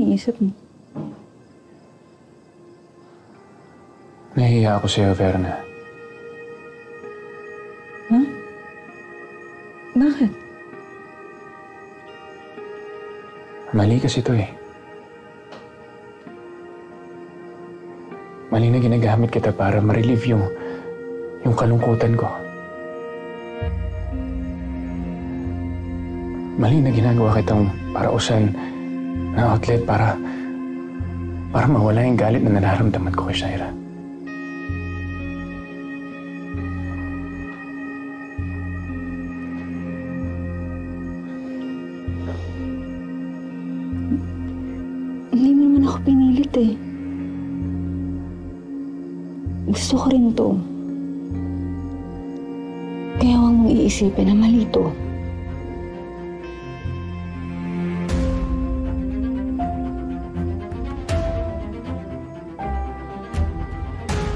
iniisip mo? Nahihiya ako sa'yo, Verna. Ha? Bakit? Mali kasi ito eh. Mali na ginagamit kita para ma-relieve yung kalungkutan ko. Mali na ginagawa kitang parausan na outlet para mawala yung galit na nararamdaman ko kay Shaira. Hindi mo naman ako pinilit eh. Gusto ko rin to. Kaya huwag mong iisipin na mali to.